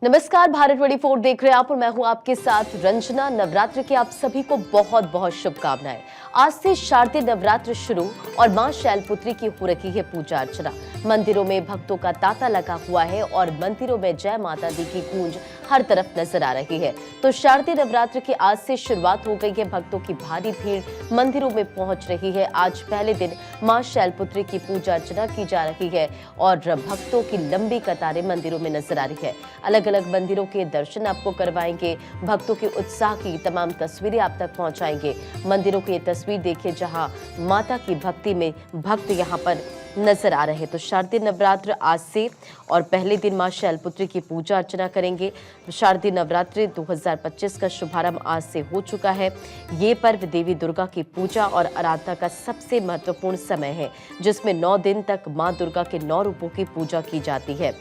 नमस्कार, भारत 24 देख रहे हैं आप और मैं हूं आपके साथ रंजना। नवरात्र की आप सभी को बहुत बहुत शुभकामनाएं। आज से शारदीय नवरात्र शुरू और मां शैलपुत्री की हो रही है पूजा अर्चना। मंदिरों में भक्तों का तांता लगा हुआ है और मंदिरों में जय माता दी की गूंज हर तरफ नजर आ रही है। तो शारदीय नवरात्र की आज से शुरुआत हो गई है। भक्तों की भारी भीड़ मंदिरों में पहुंच रही है। आज पहले दिन मां शैलपुत्री की पूजा अर्चना की जा रही है और भक्तों की लंबी कतारें मंदिरों में नजर आ रही है। अलग अलग मंदिरों के दर्शन आपको करवाएंगे, भक्तों के उत्साह की तमाम तस्वीरें आप तक पहुंचाएंगे। मंदिरों की ये तस्वीर देखिए जहां माता की भक्ति में भक्त यहां पर नजर आ रहे हैं। तो शारदीय नवरात्र आज से और पहले दिन मां शैलपुत्री की पूजा अर्चना करेंगे। शारदीय नवरात्रि 2025 का शुभारंभ आज से हो चुका है। ये पर्व देवी दुर्गा की पूजा और आराधना का सबसे महत्वपूर्ण समय है, जिसमें 9 दिन तक मां दुर्गा के 9 रूपों की पूजा की जाती है।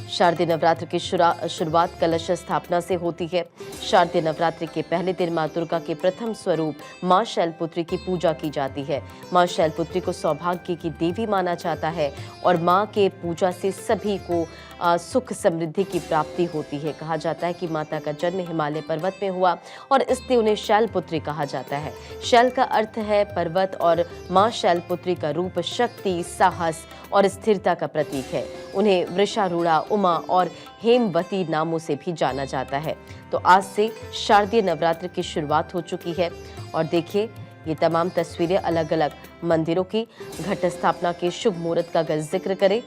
शारदीय नवरात्र की शुरुआत कलश स्थापना से होती है। शारदीय नवरात्रि के पहले दिन मां दुर्गा के प्रथम स्वरूप मां शैलपुत्री की पूजा की जाती है। मां शैलपुत्री को सौभाग्य की देवी माना जाता है और मां के पूजा से सभी को सुख समृद्धि की प्राप्ति होती है। कहा जाता है कि माता का जन्म हिमालय पर्वत में हुआ और इसलिए उन्हें शैलपुत्री कहा जाता है। शैल का अर्थ है पर्वत और मां शैलपुत्री का रूप शक्ति, साहस और स्थिरता का प्रतीक है। उन्हें वृषारूढ़ा, उमा और हेमवती नामों से भी जाना जाता है। तो आज से शारदीय नवरात्र की शुरुआत हो चुकी है और देखिए ये तमाम तस्वीरें अलग अलग मंदिरों की। घट स्थापना के शुभ मुहूर्त का अगर जिक्र करें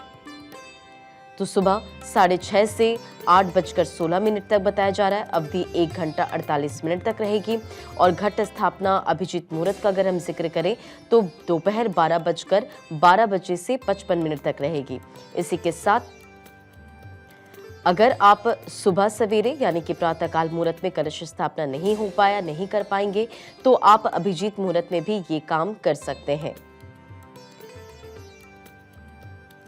तो सुबह 6:30 से 8:16 तक बताया जा रहा है। अवधि 1 घंटा 48 मिनट तक रहेगी और घट स्थापना अभिजीत मुहूर्त का अगर हम जिक्र करें तो दोपहर 12 से 55 तक रहेगी। इसी के साथ अगर आप सुबह सवेरे यानी कि प्रातःकाल मुहूर्त में कलश स्थापना नहीं हो पाया, नहीं कर पाएंगे, तो आप अभिजीत मुहूर्त में भी ये काम कर सकते हैं।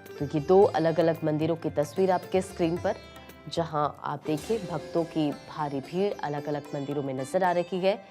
तो ये 2 अलग अलग मंदिरों की तस्वीर आपके स्क्रीन पर, जहां आप देखिए भक्तों की भारी भीड़ अलग अलग मंदिरों में नजर आ रही है।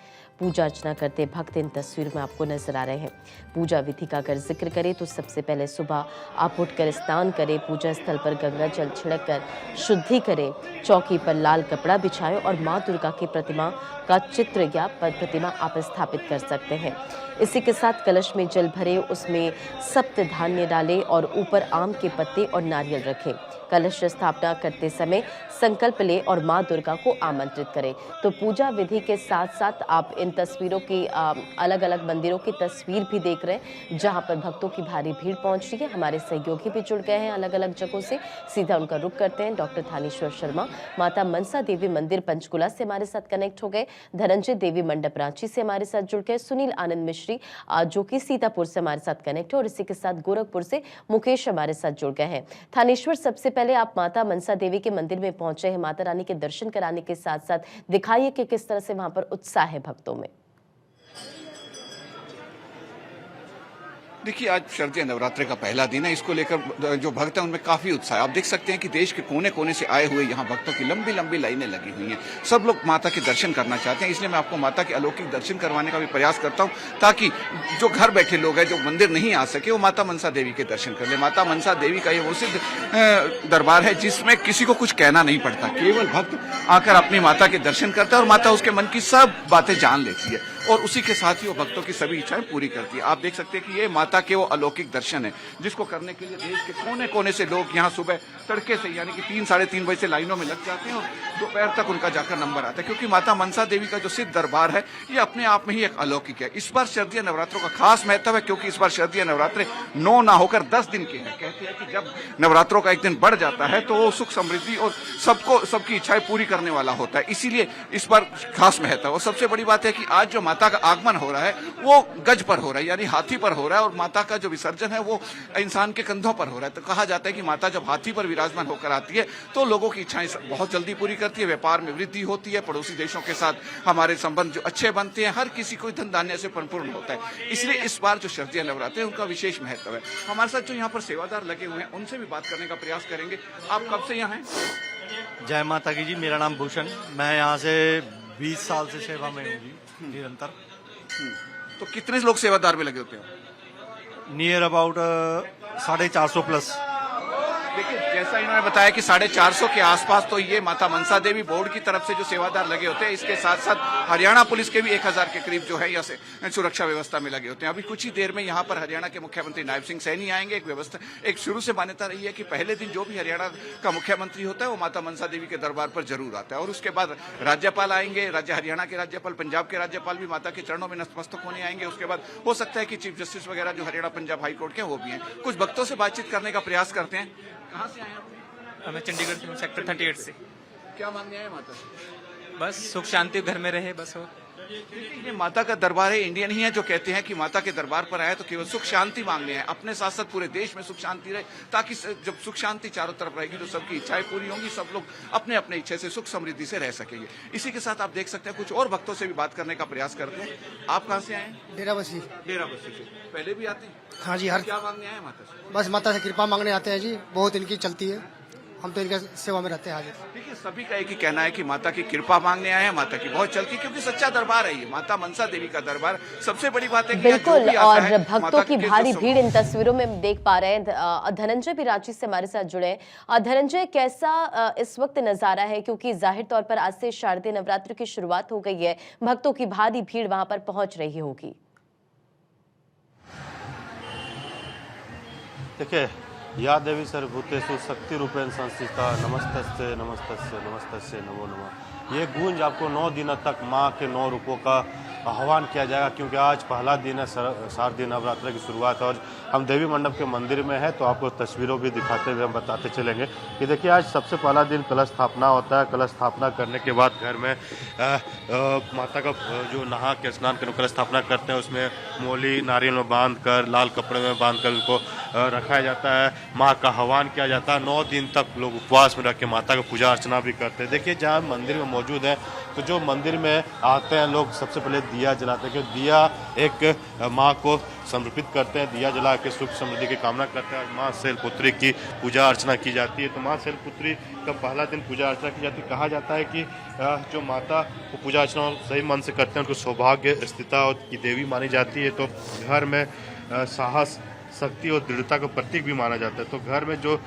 पूजा अर्चना करते भक्त इन तस्वीर में आपको नजर आ रहे हैं। पूजा विधि का अगर जिक्र करें तो सबसे पहले सुबह आप उठकर स्नान करें, पूजा स्थल पर गंगा जल छिड़क कर शुद्धि करें, चौकी पर लाल कपड़ा बिछाएं और मां दुर्गा की प्रतिमा का चित्र या प्रतिमा आप स्थापित कर सकते हैं। इसी के साथ कलश में जल भरे, उसमें सप्त धान्य डालें और ऊपर आम के पत्ते और नारियल रखें। कलश स्थापना करते समय संकल्प लें और मां दुर्गा को आमंत्रित करें। तो पूजा विधि के साथ साथ आप इन तस्वीरों की अलग अलग मंदिरों की तस्वीर भी देख रहे हैं, जहां पर भक्तों की भारी भीड़ पहुंच रही है। हमारे सहयोगी भी जुड़ गए हैं अलग अलग जगहों से। सीधा उनका रुख करते हैं। डॉक्टर थानेश्वर शर्मा माता मनसा देवी मंदिर पंचकुला से हमारे साथ कनेक्ट हो गए। धनंजय देवी मंडप रांची से हमारे साथ जुड़ गए। सुनील आनंद मिश्री जो कि सीतापुर से हमारे साथ कनेक्ट है और इसी के साथ गोरखपुर से मुकेश हमारे साथ जुड़ गए हैं। थानेश्वर, सबसे पहले आप माता मनसा देवी के मंदिर में पहुंचे हैं। माता रानी के दर्शन कराने के साथ साथ दिखाइए कि किस तरह से वहां पर उत्साह है भक्तों में। देखिए, आज शारदीय नवरात्रि का पहला दिन है। इसको लेकर जो भक्त हैं उनमें काफी उत्साह है। आप देख सकते हैं कि देश के कोने कोने से आए हुए यहाँ भक्तों की लंबी लंबी लाइनें लगी हुई हैं। सब लोग माता के दर्शन करना चाहते हैं, इसलिए मैं आपको माता के अलौकिक दर्शन करवाने का भी प्रयास करता हूँ, ताकि जो घर बैठे लोग हैं, जो मंदिर नहीं आ सके, वो माता मनसा देवी के दर्शन कर ले। माता मनसा देवी का ये वो सिद्ध दरबार है जिसमें किसी को कुछ कहना नहीं पड़ता, केवल भक्त आकर अपनी माता के दर्शन करता है और माता उसके मन की सब बातें जान लेती है और उसी के साथ ही वो भक्तों की सभी इच्छाएं पूरी करती है। आप देख सकते हैं कि ये माता के वो अलौकिक दर्शन है, जिसको करने के लिए देश के कोने कोने से लोग यहाँ सुबह तड़के से यानी कि 3 साढ़े 3 बजे से लाइनों में लग जाते हैं और दोपहर तक उनका जाकर नंबर आता है, क्योंकि माता मनसा देवी का जो सिद्ध दरबार है ये अपने आप में ही एक अलौकिक है। इस बार शारदीय नवरात्रों का खास महत्व है, क्योंकि इस बार शारदीय नवरात्रे 9 ना होकर 10 दिन के हैं। कहते हैं कि जब नवरात्रों का एक दिन बढ़ जाता है तो वो सुख समृद्धि और सबकी इच्छाएं पूरी करने वाला होता है, इसीलिए इस बार खास महत्व है। और सबसे बड़ी बात है कि आज जो माता का आगमन हो रहा है वो गज पर हो रहा है, यानी हाथी पर हो रहा है और माता का जो विसर्जन है वो इंसान के कंधों पर हो रहा है। तो कहा जाता है कि माता जब हाथी पर विराजमान होकर आती है तो लोगों की इच्छाएं बहुत जल्दी पूरी करती है, व्यापार में वृद्धि होती है, पड़ोसी देशों के साथ हमारे संबंध जो अच्छे बनते हैं, हर किसी को धन धान्य से परिपूर्ण होता है। इसलिए इस बार जो शारदीय नवरात्र है उनका विशेष महत्व है। हमारे साथ जो यहाँ पर सेवादार लगे हुए हैं उनसे भी बात करने का प्रयास करेंगे। आप कब से यहाँ हैं? जय माता की जी, मेरा नाम भूषण, मैं यहाँ से 20 साल से सेवा में हूँ जी, निरंतर। तो कितने लोग सेवादार में लगे होते हैं? Near about 450 plus. देखिए, जैसा इन्होंने बताया कि 450 के आसपास तो ये माता मनसा देवी बोर्ड की तरफ से जो सेवादार लगे होते हैं, इसके साथ साथ हरियाणा पुलिस के भी 1000 के करीब जो है यहाँ से सुरक्षा व्यवस्था में लगे होते हैं। अभी कुछ ही देर में यहाँ पर हरियाणा के मुख्यमंत्री नायब सिंह सैनी आएंगे। एक शुरू से मान्यता रही है कि पहले दिन जो भी हरियाणा का मुख्यमंत्री होता है वो माता मनसा देवी के दरबार पर जरूर आता है, और उसके बाद राज्यपाल आएंगे, हरियाणा के राज्यपाल, पंजाब के राज्यपाल भी माता के चरणों में नतमस्तक होने आएंगे। उसके बाद हो सकता है कि चीफ जस्टिस वगैरह जो हरियाणा पंजाब हाई कोर्ट के वो भी हैं। कुछ भक्तों से बातचीत करने का प्रयास करते हैं। कहाँ से आए आप? मैं चंडीगढ़ से हूँ, सेक्टर 38 से। क्या मांगने आए माता से? बस सुख शांति घर में रहे बस। हो देखिए, ये माता का दरबार है। इंडियन ही है जो कहते हैं कि माता के दरबार पर आए तो केवल सुख शांति मांगने हैं, अपने साथ साथ पूरे देश में सुख शांति रहे, ताकि जब सुख शांति चारों तरफ रहेगी तो सबकी इच्छाएं पूरी होंगी, सब लोग अपने अपने इच्छा से सुख समृद्धि से रह सकेंगे। इसी के साथ आप देख सकते हैं कुछ और भक्तों से भी बात करने का प्रयास करते हैं। आप कहाँ से आए हैं? डेराबस्सी। डेराबस्सी से। पहले भी आते हैं? हाँ जी, क्या मांगने आए माता से? बस माता से कृपा मांगने आते हैं जी, बहुत इनकी चलती है, हम तो इनके सेवा में रहते हैं हाजिर। देखिए, सभी का एक ही कहना है कि माता की कृपा मांगने आए हैं, माता की बहुत चलती, क्योंकि सच्चा दरबार है ये, माता मनसा देवी का दरबार। सबसे बड़ी बात है कि यहाँ जो बिल्कुल, भी आता और है, भक्तों माता की के भारी जो भीड़ इन तस्वीरों में देख पा रहे हैं। धनंजय भी रांची से हमारे साथ जुड़े हैं। धनंजय, कैसा इस वक्त नजारा है, क्योंकि जाहिर तौर पर आज से शारदीय नवरात्र की शुरुआत हो गई है, भक्तों की भारी भीड़ वहां पर पहुंच रही होगी। देखिए, या देवी सर्वभूतेषु शक्ति रूपेण संस्थिता, नमस्तस्ये नमस्तस्ये नमस्तस्ये नमो नमः। ये गूंज आपको 9 दिनों तक माँ के 9 रूपों का आह्वान किया जाएगा, क्योंकि आज पहला दिन है शारदीय नवरात्र की शुरुआत। और हम देवी मंडप के मंदिर में हैं, तो आपको तस्वीरों भी दिखाते हुए हम बताते चलेंगे कि देखिए, आज सबसे पहला दिन कलश स्थापना होता है। कलश स्थापना करने के बाद घर में माता का जो नहा के स्नान कर कलश स्थापना करते हैं, उसमें मोली नारियल में बांध कर, लाल कपड़े में बांध कर उनको रखा जाता है। माँ का आह्वान किया जाता है। 9 दिन तक लोग उपवास में रख के माता का पूजा अर्चना भी करते हैं। देखिए, जहाँ मंदिर में मौजूद है, तो जो मंदिर में आते हैं लोग सबसे पहले दिया जलाते हैं, क्योंकि दिया एक माँ को समर्पित करते हैं। दिया जला के सुख समृद्धि की कामना करते हैं। माँ शैलपुत्री की पूजा अर्चना की जाती है। तो माँ शैलपुत्री का पहला दिन पूजा अर्चना की जाती है। कहा जाता है कि जो माता को पूजा अर्चना सही मन से करते हैं, उनको सौभाग्य स्थिरता की देवी मानी जाती है। तो घर में साहस, शक्ति और दृढ़ता का प्रतीक भी माना जाता है। तो घर में जो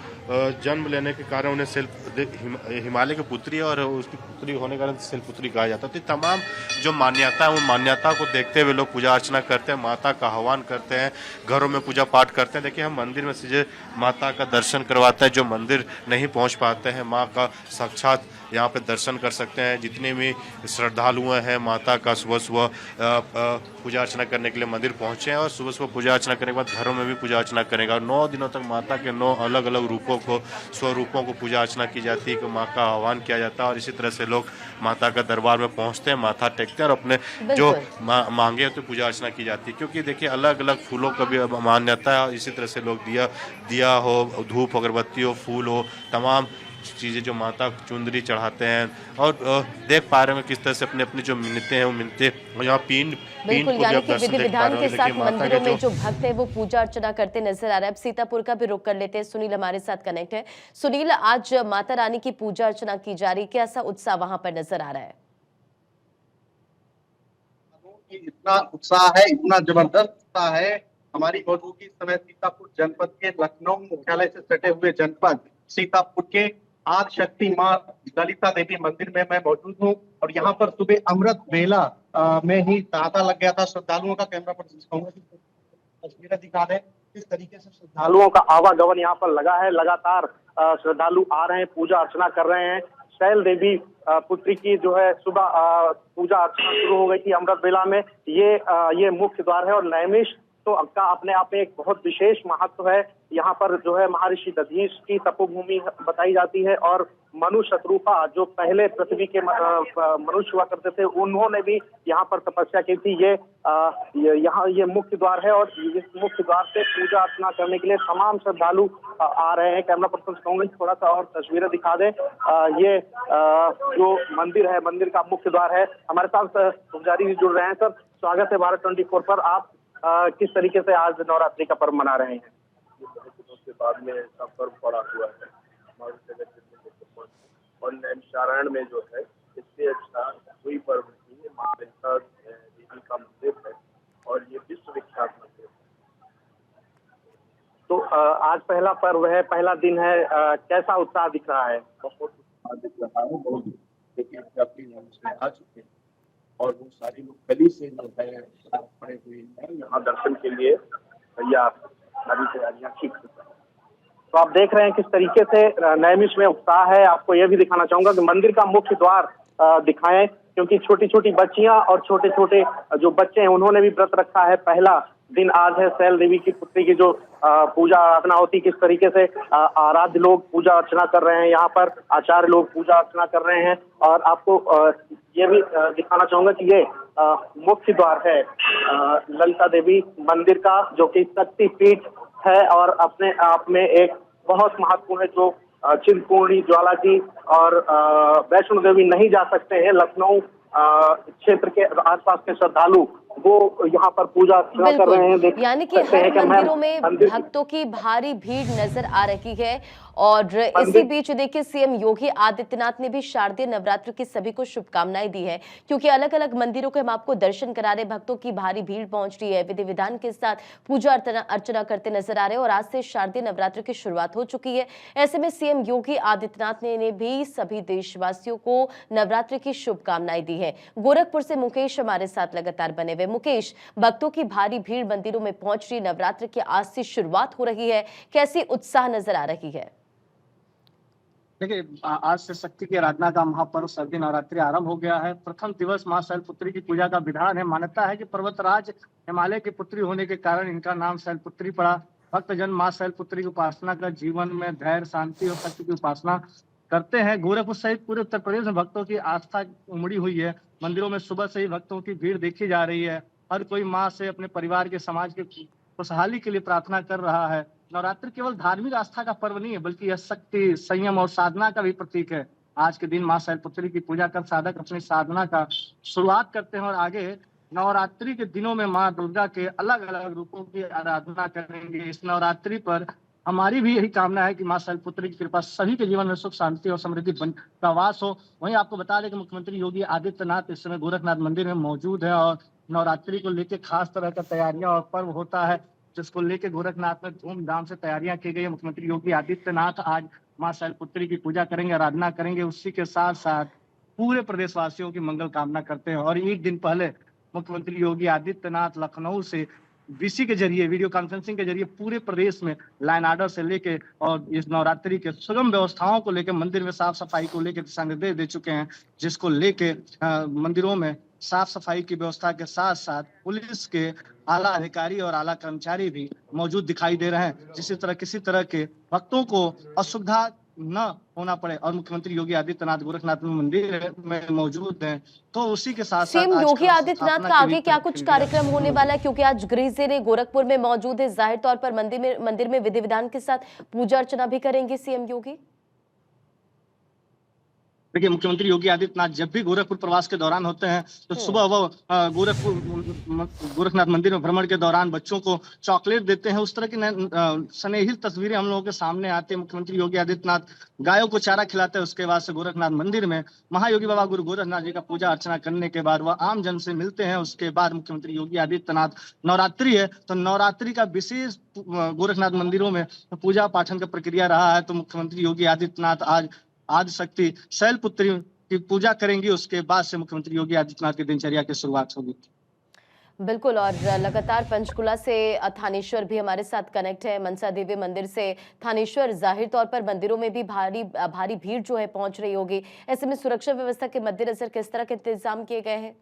जन्म लेने के कारण उन्हें हिमालय की पुत्री और उसकी पुत्री होने के कारण शैलपुत्री कहा जाता है। तो तमाम जो मान्यता है, वो मान्यता को देखते हुए लोग पूजा अर्चना करते हैं, माता का आह्वान करते हैं, घरों में पूजा पाठ करते हैं। देखिए, हम मंदिर में सीधे माता का दर्शन करवाते हैं। जो मंदिर नहीं पहुंच पाते हैं, माँ का साक्षात यहाँ पे दर्शन कर सकते हैं। जितने भी श्रद्धालु हैं, माता का सुबह सुबह पूजा अर्चना करने के लिए मंदिर पहुंचे हैं, और सुबह सुबह पूजा अर्चना करने के बाद घरों में भी पूजा अर्चना करेंगे। और 9 दिनों तक माता के 9 अलग अलग रूपों को, स्वरूपों को पूजा अर्चना की जाती है, कि माँ का आह्वान किया जाता है। और इसी तरह से लोग माता का दरबार में पहुंचते हैं, माथा टेकते हैं और अपने जो मांगे होते पूजा अर्चना की जाती है। क्योंकि देखिए, अलग अलग फूलों का भी मान्यता है। इसी तरह से लोग दिया हो, धूप अगरबत्ती हो, फूल हो, तमाम चीज़ें जो माता चुंदरी चढ़ाते हैं। और देख पा रहे हैं किस तरह से अपने अपनी जो मिन्नतें हैं, वो मिन्नतें यहाँ पिंड बिल्कुल, को यानी जब कि दर्शन विधि देख पा विधान रहे के हो। साथ देखिए, माता मंदिरों के में जो भक्त है वो पूजा अर्चना करते नजर आ रहा है। अब सीतापुर का भी रुख कर लेते हैं। सुनील हमारे साथ कनेक्ट है। सुनील, आज माता रानी की पूजा अर्चना की जा रही, कैसा उत्साह वहां पर नजर आ रहा है? इतना उत्साह है, इतना जबरदस्त उत्साह है। हमारी मौजूदगी इस समय सीतापुर जनपद के लखनऊ मुख्यालय से सटे हुए जनपद सीतापुर के आदि शक्ति माँ ललिता देवी मंदिर में मैं मौजूद हूँ। और यहाँ पर सुबह अमृत वेला में ही तांता लग गया था। श्रद्धालुओं का कैमरा पर तस्वीरें दिखा दें किस तरीके से श्रद्धालुओं का आवागमन यहाँ पर लगा है। लगातार श्रद्धालु आ रहे हैं, पूजा अर्चना कर रहे हैं। शैल देवी पुत्री की जो है सुबह पूजा अर्चना शुरू हो गई थी अमृत बेला में। ये मुख्य द्वार है, और नैमिष तो का अपने आप में एक बहुत विशेष महत्व है। यहाँ पर जो है महर्षि दधीच की तपोभूमि बताई जाती है, और मनु शत्रुपा जो पहले पृथ्वी के मनुष्य हुआ करते थे, उन्होंने भी यहाँ पर तपस्या की थी। ये मुख्य द्वार है, और इस मुख्य द्वार से पूजा अर्चना करने के लिए तमाम श्रद्धालु आ रहे हैं। कैमरा पर्सन कहूंगा थोड़ा सा और तस्वीरें दिखा दें। ये जो मंदिर है, मंदिर का मुख्य द्वार है। हमारे साथ पुजारी भी जुड़ रहे हैं। सर, स्वागत है भारत 24 पर। आप किस तरीके से आज नवरात्रि का पर्व मना रहे हैं? के बाद में सब पर्व पड़ा हुआ है और नैमिषारण्य में जो है, इससे अच्छा कोई पर्व नहीं है। माँ मनसा देवी का मंदिर है और ये विश्व विख्यात मंदिर है। तो आज पहला पर्व है, पहला दिन है, कैसा उत्साह दिख रहा है? बहुत उत्साह दिख रहा है, बहुत देखिए अपनी नाम से आ चुके हैं और वो सारे लोग गली से जो है पड़े हुए हैं यहाँ दर्शन के लिए। भैया सारी तैयारियां ठीक है। तो आप देख रहे हैं किस तरीके से नैमिष में उत्साह है। आपको यह भी दिखाना चाहूंगा कि मंदिर का मुख्य द्वार दिखाएं, क्योंकि छोटी छोटी बच्चियां और छोटे छोटे जो बच्चे हैं उन्होंने भी व्रत रखा है। पहला दिन आज है। शैल देवी की पुत्री की जो पूजा अर्चना होती, किस तरीके से आराध्य लोग पूजा अर्चना कर रहे हैं, यहाँ पर आचार्य लोग पूजा अर्चना कर रहे हैं। और आपको ये भी दिखाना चाहूंगा कि ये मुख्य द्वार है ललिता देवी मंदिर का, जो कि शक्ति पीठ है और अपने आप में एक बहुत महत्वपूर्ण है। जो चिंतपूर्णी, ज्वाला जी और वैष्णो देवी नहीं जा सकते हैं, लखनऊ क्षेत्र के आसपास के श्रद्धालु वो यहाँ पर पूजा अर्चना कर रहे हैं। यानी कि हर मंदिरों में भक्तों की भारी भीड़ नजर आ रही है। और इसी बीच देखिए सीएम योगी आदित्यनाथ ने भी शारदीय नवरात्र की सभी को शुभकामनाएं दी है, क्योंकि अलग अलग मंदिरों के हम आपको दर्शन करा रहे, भक्तों की भारी भीड़ पहुंच रही है, विधि विधान के साथ पूजा अर्चना करते नजर आ रहे हैं। और आज से शारदीय नवरात्र की शुरुआत हो चुकी है। ऐसे में सीएम योगी आदित्यनाथ ने भी सभी देशवासियों को नवरात्र की शुभकामनाएं दी है। गोरखपुर से मुकेश हमारे साथ लगातार बने हुए। मुकेश, भक्तों की भारी भीड़ मंदिरों में पहुंच रही, नवरात्र की आज से शुरुआत हो रही है, कैसी उत्साह नजर आ रही है? देखिए, आज से शक्ति की आराधना का महापर्व शारदीय नवरात्रि आरंभ हो गया है। प्रथम दिवस मां शैलपुत्री की पूजा का विधान है। मान्यता है कि पर्वतराज हिमालय की पुत्री होने के कारण इनका नाम शैलपुत्री पड़ा। भक्तजन मां शैलपुत्री की उपासना कर जीवन में धैर्य, शांति और शक्ति की उपासना करते हैं। गोरखपुर सहित पूरे उत्तर प्रदेश में भक्तों की आस्था उमड़ी हुई है। मंदिरों में सुबह से ही भक्तों की भीड़ देखी जा रही है। हर कोई मां से अपने परिवार के, समाज के खुशहाली के लिए प्रार्थना कर रहा है। नवरात्रि केवल धार्मिक आस्था का पर्व नहीं है, बल्कि यह शक्ति, संयम और साधना का भी प्रतीक है। आज के दिन मां शैलपुत्री की पूजा कर साधक अपनी साधना का शुरुआत करते हैं और आगे नवरात्रि के दिनों में मां दुर्गा के अलग अलग रूपों की आराधना करेंगे। इस नवरात्रि पर हमारी भी यही कामना है कि मां शैलपुत्री की कृपा सभी के जीवन में सुख, शांति और समृद्धि का वास हो। वहीं आपको बता दें कि मुख्यमंत्री योगी आदित्यनाथ इस समय गोरखनाथ मंदिर में मौजूद है और नवरात्रि को लेकर खास तरह का तैयारियां और पर्व होता है, जिसको लेकर गोरखनाथ में धूमधाम से तैयारियां की गई है। मुख्यमंत्री योगी आदित्यनाथ आज मां शैलपुत्री की पूजा करेंगे, आराधना करेंगे। उसी के साथ साथ पूरे प्रदेशवासियों की मंगल कामना करते हैं। और एक दिन पहले मुख्यमंत्री योगी आदित्यनाथ लखनऊ से वीसी के जरिए, वीडियो कॉन्फ्रेंसिंग के जरिए पूरे प्रदेश में लाइन ऑर्डर से लेके और इस नवरात्रि के सुगम व्यवस्थाओं को लेकर, मंदिर में साफ सफाई को लेकर दिशा निर्देश दे चुके हैं, जिसको लेके मंदिरों में साफ सफाई की व्यवस्था के साथ साथ पुलिस के आला अधिकारी और आला कर्मचारी भी मौजूद दिखाई दे रहे हैं, जिस तरह किसी तरह के भक्तों को असुविधा न होना पड़े। और मुख्यमंत्री योगी आदित्यनाथ गोरखनाथ मंदिर में मौजूद हैं, तो उसी के साथ सीएम योगी आदित्यनाथ का आगे क्या कुछ कार्यक्रम होने वाला है, क्योंकि आज गृह जिले गोरखपुर में मौजूद है, जाहिर तौर पर मंदिर में विधि विधान के साथ पूजा अर्चना भी करेंगे सीएम योगी? देखिए, मुख्यमंत्री योगी आदित्यनाथ जब भी गोरखपुर प्रवास के दौरान होते हैं तो सुबह वो गोरखनाथ मंदिर में भ्रमण के दौरान बच्चों को चॉकलेट देते हैं। उस तरह की स्नेहिल तस्वीरें हम लोगों के सामने आती है। मुख्यमंत्री योगी आदित्यनाथ गायों को चारा खिलाते हैं। उसके बाद से गोरखनाथ मंदिर में महायोगी बाबा गुरु गोरखनाथ जी का पूजा अर्चना करने के बाद वह आम जन से मिलते हैं। उसके बाद मुख्यमंत्री योगी आदित्यनाथ, नवरात्रि है तो नवरात्रि का विशेष गोरखनाथ मंदिरों में पूजा पाठन का प्रक्रिया रहा है, तो मुख्यमंत्री योगी आदित्यनाथ आज आदिशक्ति शैलपुत्री की पूजा करेंगी। उसके बाद से मुख्यमंत्री योगी आदित्यनाथ की दिनचर्या की शुरुआत होगी। बिल्कुल, और लगातार पंचकुला से थानेश्वर भी हमारे साथ कनेक्ट है, मनसा देवी मंदिर से। थानेश्वर, जाहिर तौर पर मंदिरों में भी भारी भीड़ जो है पहुंच रही होगी, ऐसे में सुरक्षा व्यवस्था के मद्देनजर किस तरह के इंतजाम किए गए हैं?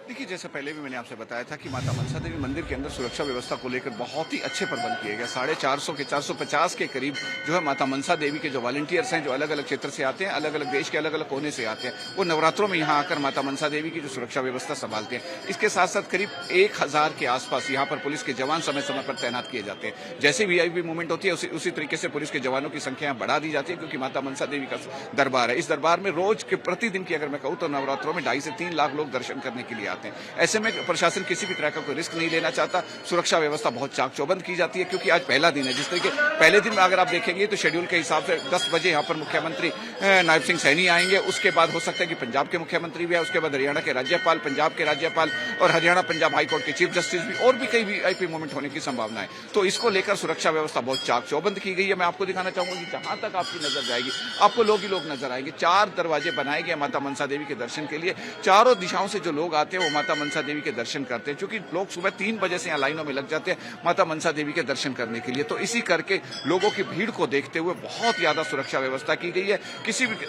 देखिए, जैसे पहले भी मैंने आपसे बताया था कि माता मनसा देवी मंदिर के अंदर सुरक्षा व्यवस्था को लेकर बहुत ही अच्छे प्रबंध किए गए। 450 के 450 के करीब जो है माता मनसा देवी के जो वॉलंटियर्स हैं, जो अलग अलग क्षेत्र से आते हैं, अलग अलग देश के अलग अलग कोने से आते हैं, वो नवरात्रों में यहाँ आकर माता मनसा देवी की जो सुरक्षा व्यवस्था संभालते हैं। इसके साथ साथ करीब 1000 के आसपास यहाँ पर पुलिस के जवान समय समय पर तैनात किए जाते हैं। जैसे वीआईपी मूवमेंट होती है उसी तरीके से पुलिस के जवानों की संख्या बढ़ा दी जाती है, क्योंकि माता मनसा देवी का दरबार है। इस दरबार में रोज के प्रतिदिन की अगर मैं कहूँ तो नवरात्रों में 2.5 से 3 लाख लोग दर्शन करने के लिए आते हैं। हैं। ऐसे में प्रशासन किसी भी तरह का कोई रिस्क नहीं लेना चाहता। सुरक्षा व्यवस्था बहुत चाक चौबंद की जाती है, क्योंकि आज पहला दिन है। जिस तरीके पहले दिन में अगर आप देखेंगे तो शेड्यूल के हिसाब से 10 बजे यहाँ पर मुख्यमंत्री नायब सिंह सैनी आएंगे। उसके बाद हो सकता है कि पंजाब के मुख्यमंत्री भी आए, उसके बाद हरियाणा के राज्यपाल, पंजाब के राज्यपाल और हरियाणा पंजाब हाईकोर्ट के चीफ जस्टिस भी, और भी कई वीआईपी मूवमेंट होने की संभावना है। तो इसको लेकर सुरक्षा व्यवस्था बहुत चाक चौबंद की गई है। मैं आपको दिखाना चाहूंगा कि जहां तक आपकी नजर जाएगी आपको लोग ही लोग नजर आएंगे। 4 दरवाजे बनाए गए माता मनसा देवी के दर्शन के लिए। चारों दिशाओं से जो लोग आते हैं वो माता मनसा देवी के दर्शन करते हैं, क्योंकि लोग सुबह 3 बजे से यहाँ लाइनों में लग जाते हैं माता मनसा देवी के दर्शन करने के लिए। तो इसी करके लोगों की भीड़ को देखते हुए बहुत ज्यादा सुरक्षा व्यवस्था की गई है,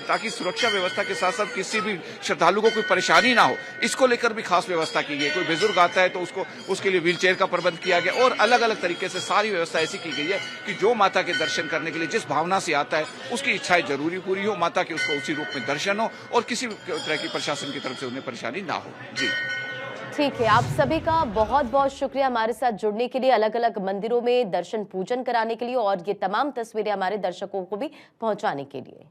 ताकि सुरक्षा व्यवस्था के साथ साथ किसी भी श्रद्धालु को कोई परेशानी ना हो, इसको लेकर भी खास व्यवस्था की गई है। कोई बुजुर्ग आता है तो उसके लिए व्हीलचेयर का प्रबंध किया गया, और अलग अलग तरीके से सारी व्यवस्था ऐसी की गई है कि जो माता के दर्शन करने के लिए जिस भावना से आता है उसकी इच्छाएं जरूरी पूरी हो, माता के उसको उसी रूप में दर्शन हो, और किसी तरह की प्रशासन की तरफ से उन्हें परेशानी ना हो। जी ठीक है, आप सभी का बहुत बहुत शुक्रिया हमारे साथ जुड़ने के लिए, अलग अलग मंदिरों में दर्शन पूजन कराने के लिए, और ये तमाम तस्वीरें हमारे दर्शकों को भी पहुंचाने के लिए।